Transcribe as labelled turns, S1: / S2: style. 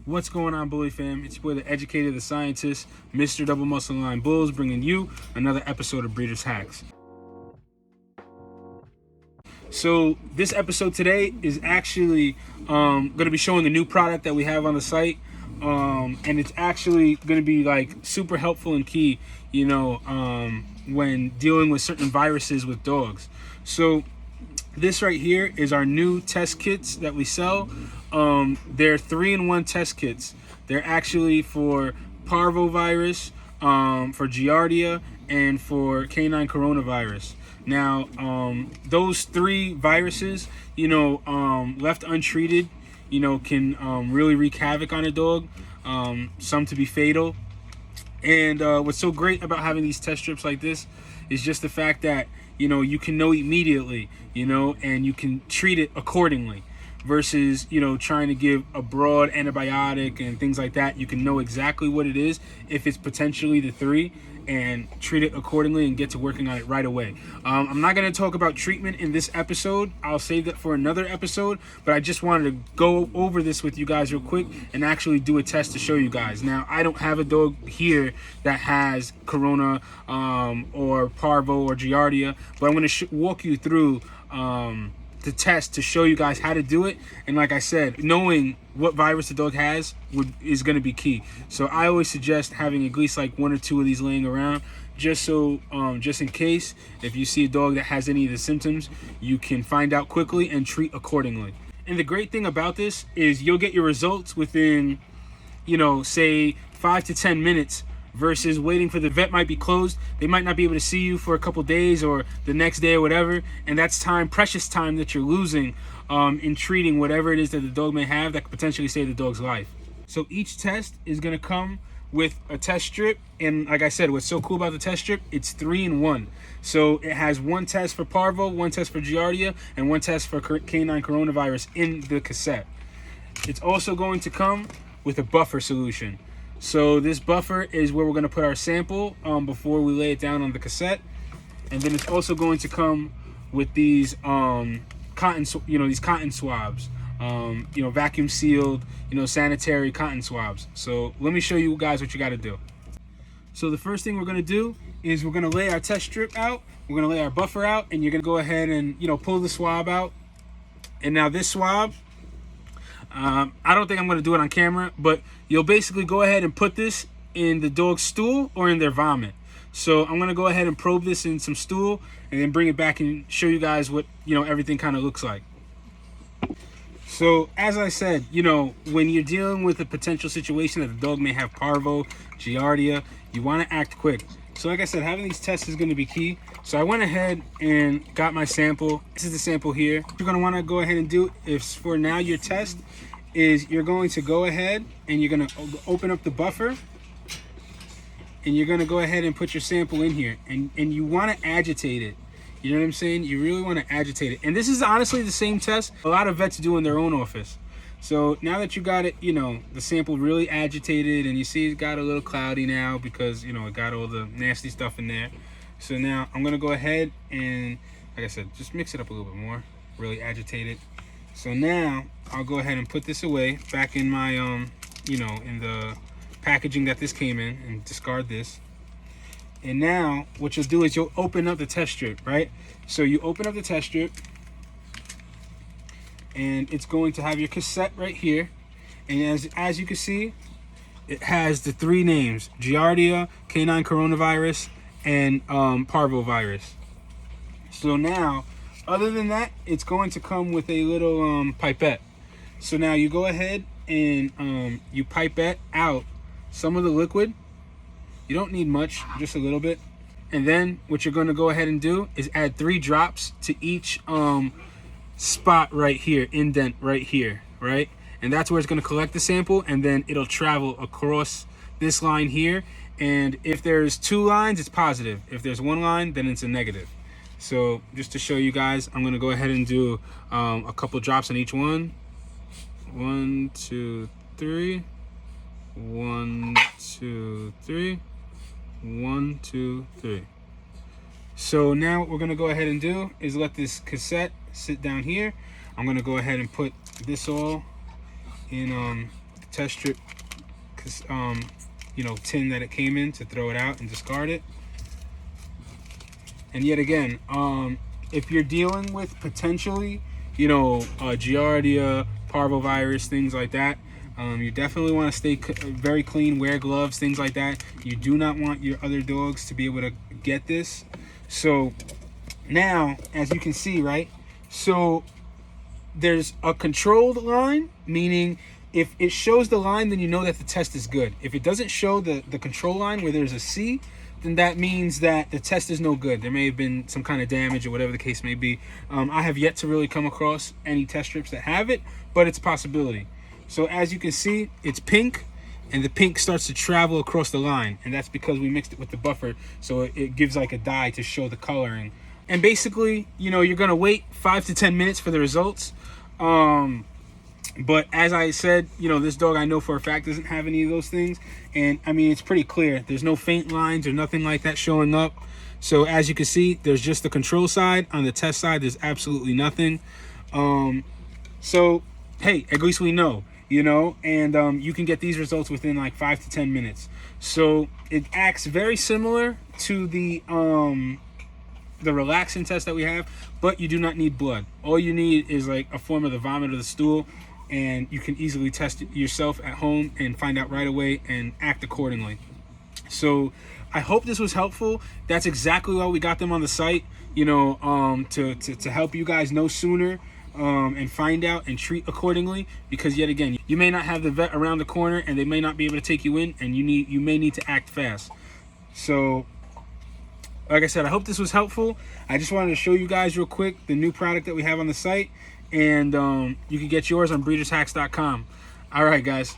S1: What's going on, Bully fam? It's your boy, the educator, the scientist, Mr. Double Muscle Line Bulls, bringing you another episode of Breeders' Hacks. So this episode today is actually going to be showing a new product that we have on the site, and it's actually going to be like super helpful and key, when dealing with certain viruses with dogs. So this right here is our new test kits that we sell. They're 3-in-1 test kits. They're actually for Parvo virus, for Giardia, and for canine coronavirus. Now, those three viruses, left untreated, can really wreak havoc on a dog, some to be fatal. And what's so great about having these test strips like this is just the fact that, you can know immediately, and you can treat it accordingly versus, trying to give a broad antibiotic and things like that. You can know exactly what it is if it's potentially the three and treat it accordingly and get to working on it right away. I'm not going to talk about treatment in this episode. I'll save that for another episode, but I just wanted to go over this with you guys real quick and actually do a test to show you guys. Now, I don't have a dog here that has Corona or Parvo or Giardia, but I'm going to walk you through the test to show you guys how to do it. And like I said, knowing what virus the dog has is going to be key. So I always suggest having at least like 1 or 2 of these laying around, just in case if you see a dog that has any of the symptoms, you can find out quickly and treat accordingly. And the great thing about this is you'll get your results within, say 5 to 10 minutes versus waiting for the vet might be closed. They might not be able to see you for a couple days or the next day or whatever. And that's time, precious time that you're losing in treating whatever it is that the dog may have that could potentially save the dog's life. So each test is going to come with a test strip. And like I said, what's so cool about the test strip, it's 3-in-1. So it has 1 test for Parvo, 1 test for Giardia, and 1 test for canine coronavirus in the cassette. It's also going to come with a buffer solution. So this buffer is where we're going to put our sample before we lay it down on the cassette. And then it's also going to come with these cotton swabs, vacuum sealed, sanitary cotton swabs. So let me show you guys what you got to do. So the first thing we're going to do is we're going to lay our test strip out. We're going to lay our buffer out, and you're going to go ahead and, pull the swab out. And now this swab, I don't think I'm going to do it on camera, but you'll basically go ahead and put this in the dog's stool or in their vomit. So I'm going to go ahead and probe this in some stool and then bring it back and show you guys what, everything kind of looks like. So as I said, when you're dealing with a potential situation that the dog may have Parvo, Giardia, you want to act quick. So like I said, having these tests is going to be key. So I went ahead and got my sample. This is the sample here. What you're going to want to go ahead and do is for now your test is you're going to go ahead and you're going to open up the buffer and you're going to go ahead and put your sample in here and you want to agitate it. You know what I'm saying? You really want to agitate it. And this is honestly the same test a lot of vets do in their own office. So now that you got it, the sample really agitated and you see it got a little cloudy now because, it got all the nasty stuff in there. So now I'm going to go ahead and, like I said, just mix it up a little bit more, really agitate it. So now I'll go ahead and put this away back in my, in the packaging that this came in and discard this. And now what you'll do is you'll open up the test strip, right? So you open up the test strip and it's going to have your cassette right here. And as you can see, it has the 3 names, Giardia, canine coronavirus, and Parvo virus. So now, other than that, it's going to come with a little pipette. So now you go ahead and you pipette out some of the liquid. You don't need much, just a little bit. And then what you're going to go ahead and do is add 3 drops to each spot right here, indent right here, right? And that's where it's going to collect the sample, and then it'll travel across this line here. And if there's 2 lines, it's positive. If there's 1 line, then it's a negative. So just to show you guys, I'm going to go ahead and do a couple drops on each one. 1, 2, 3. 1, 2, 3. 1, 2, 3. So now what we're going to go ahead and do is let this cassette sit down here. I'm going to go ahead and put this all in test strip, tin that it came in, to throw it out and discard it. And yet again, if you're dealing with potentially, Giardia, parvovirus, things like that, you definitely want to stay very clean, wear gloves, things like that. You do not want your other dogs to be able to get this. So now, as you can see, right? So there's a controlled line, meaning if it shows the line, then you know that the test is good. If it doesn't show the control line where there's a C, then that means that the test is no good. There may have been some kind of damage or whatever the case may be. I have yet to really come across any test strips that have it, but it's a possibility. So as you can see, it's pink, and the pink starts to travel across the line, and that's because we mixed it with the buffer, so it gives like a dye to show the coloring. And basically, you're gonna wait 5 to 10 minutes for the results. But as I said, this dog I know for a fact doesn't have any of those things. And I mean, it's pretty clear. There's no faint lines or nothing like that showing up. So as you can see, there's just the control side. On the test side, there's absolutely nothing. So, hey, at least we know, and you can get these results within like 5 to 10 minutes. So it acts very similar to the relaxin test that we have, but you do not need blood. All you need is like a form of the vomit or the stool, and you can easily test it yourself at home and find out right away and act accordingly. So I hope this was helpful. That's exactly why we got them on the site, to help you guys know sooner, and find out and treat accordingly, because yet again, you may not have the vet around the corner and they may not be able to take you in, and you may need to act fast. So like I said, I hope this was helpful. I just wanted to show you guys real quick the new product that we have on the site, and you can get yours on breedershacks.com. All right, guys.